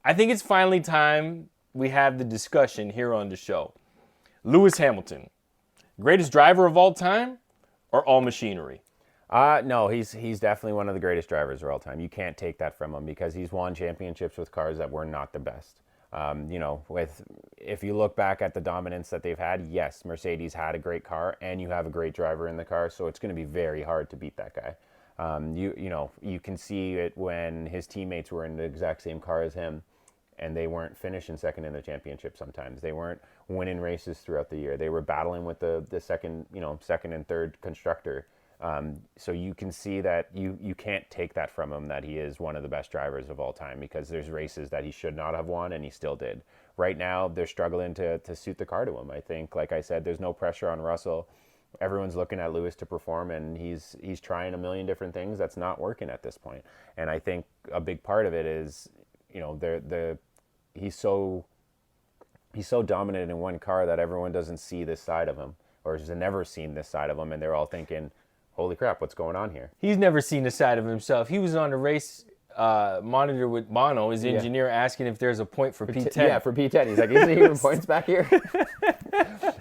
I think it's finally time we have the discussion here on the show. Lewis Hamilton, greatest driver of all time or all machinery? No, he's definitely one of the greatest drivers of all time. You can't take that from him because he's won championships with cars that were not the best. If you look back at the dominance that they've had, yes, Mercedes had a great car, and you have a great driver in the car, so it's going to be very hard to beat that guy. You can see it when his teammates were in the exact same car as him, and they weren't finishing second in the championship. Sometimes they weren't winning races throughout the year. They were battling with the second and third constructor. So you can see that you can't take that from him, that he is one of the best drivers of all time, because there's races that he should not have won and he still did. Right now, they're struggling to suit the car to him. I think, like I said, there's no pressure on Russell. Everyone's looking at Lewis to perform, and he's trying a million different things that's not working at this point. And I think a big part of it is, he's so dominant in one car that everyone doesn't see this side of him, or has never seen this side of him, and they're all thinking, holy crap, what's going on here? He's never seen the side of himself. He was on the race monitor with Bono, his engineer, asking if there's a point for P10. Yeah, for P10. He's like, is he even points back here?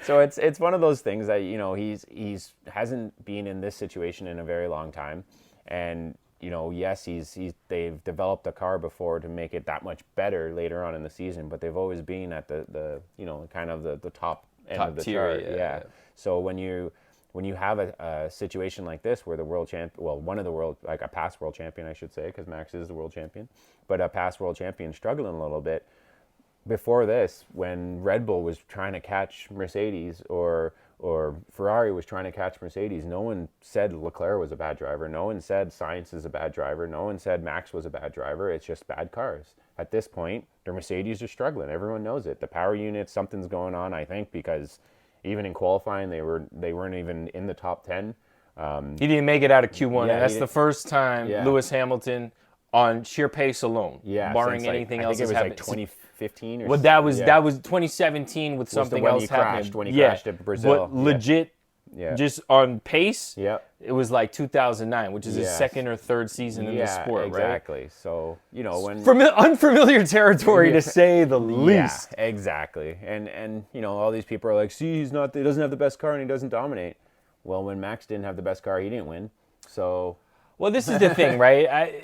So it's one of those things that, he's hasn't been in this situation in a very long time. And, yes, they've developed a car before to make it that much better later on in the season, but they've always been at the kind of the top end of the tier, chart. Yeah. So when you have a situation like this where the a past world champion, I should say, because Max is the world champion, but a past world champion struggling a little bit. Before this, when Red Bull was trying to catch Mercedes or Ferrari was trying to catch Mercedes, no one said Leclerc was a bad driver. No one said Sainz is a bad driver. No one said Max was a bad driver. It's just bad cars. At this point, the Mercedes are struggling. Everyone knows it. The power unit, something's going on, I think, because even in qualifying, they weren't even in the top 10. He didn't make it out of Q1, Yeah, and that's the first time Lewis Hamilton, on sheer pace alone, barring anything else, I think it was happened. like 2015 or well, that was 2017 with something else happening. When he crashed at Brazil. But legit, just on pace, it was like 2009, which is his second or third season in the sport, exactly. Right? So, when... unfamiliar territory, to say the least. Yeah, exactly. And all these people are like, see, he doesn't have the best car and he doesn't dominate. Well, when Max didn't have the best car, he didn't win. So... Well, this is the thing, right?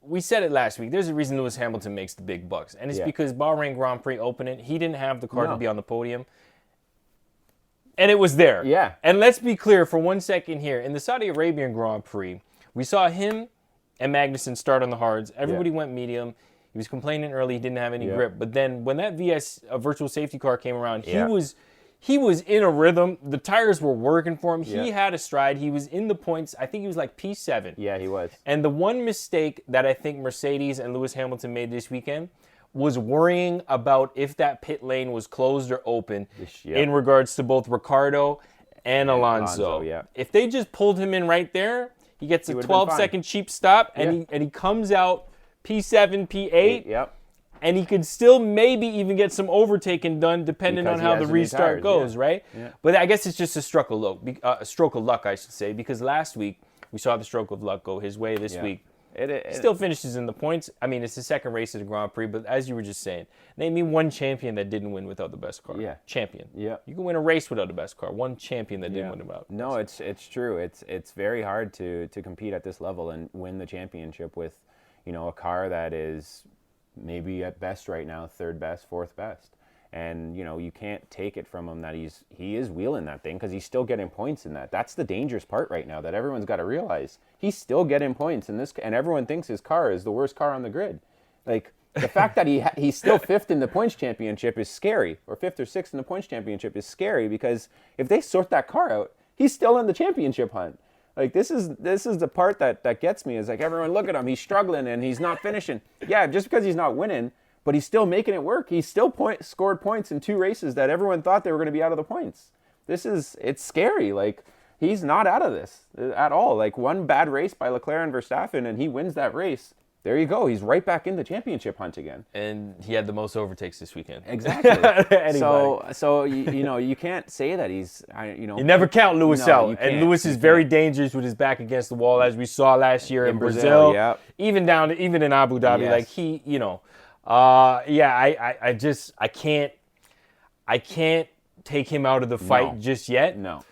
We said it last week. There's a reason Lewis Hamilton makes the big bucks. And it's because Bahrain Grand Prix opening, he didn't have the car to be on the podium. And it was there. Yeah. And let's be clear for 1 second here. In the Saudi Arabian Grand Prix, we saw him and Magnussen start on the hards. Everybody went medium. He was complaining early he didn't have any grip. But then when that virtual safety car came around, he was in a rhythm. The tires were working for him. He had a stride. He was in the points. I think he was like P7. Yeah, he was. And the one mistake that I think Mercedes and Lewis Hamilton made this weekend was worrying about if that pit lane was closed or open in regards to both Ricciardo and Alonso. If they just pulled him in right there, he gets a 12-second cheap stop, and he comes out P7, P8. And he could still maybe even get some overtaking done, depending on how the restart goes, right? But I guess it's just a stroke of luck, I should say, because last week we saw the stroke of luck go his way. This week, it still finishes in the points. I mean, it's the second race of the Grand Prix, but as you were just saying, name me one champion that didn't win without the best car. Champion. You can win a race without the best car. One champion that didn't win without. No, it's true. It's very hard to compete at this level and win the championship with, a car that is maybe at best right now third best, fourth best. And you can't take it from him that he is wheeling that thing, because he's still getting points in that. That's the dangerous part right now that everyone's got to realize. He's still getting points in this, and everyone thinks his car is the worst car on the grid. Like, the fact that he's still fifth in the points championship is scary, or fifth or sixth in the points championship is scary, because if they sort that car out, he's still in the championship hunt. Like, this is the part that gets me, is like, everyone look at him, he's struggling and he's not finishing. Yeah, just because he's not winning, but he's still making it work. He's still scored points in 2 races that everyone thought they were going to be out of the points. It's scary. Like, he's not out of this at all. Like, one bad race by Leclerc and Verstappen and he wins that race. There you go. He's right back in the championship hunt again. And he had the most overtakes this weekend. Exactly. so you can't say that he's, You never count Lewis out. And Lewis is very dangerous with his back against the wall, as we saw last year in Brazil. Yeah. Even in Abu Dhabi. Yes. Like he, I can't take him out of the fight just yet. No.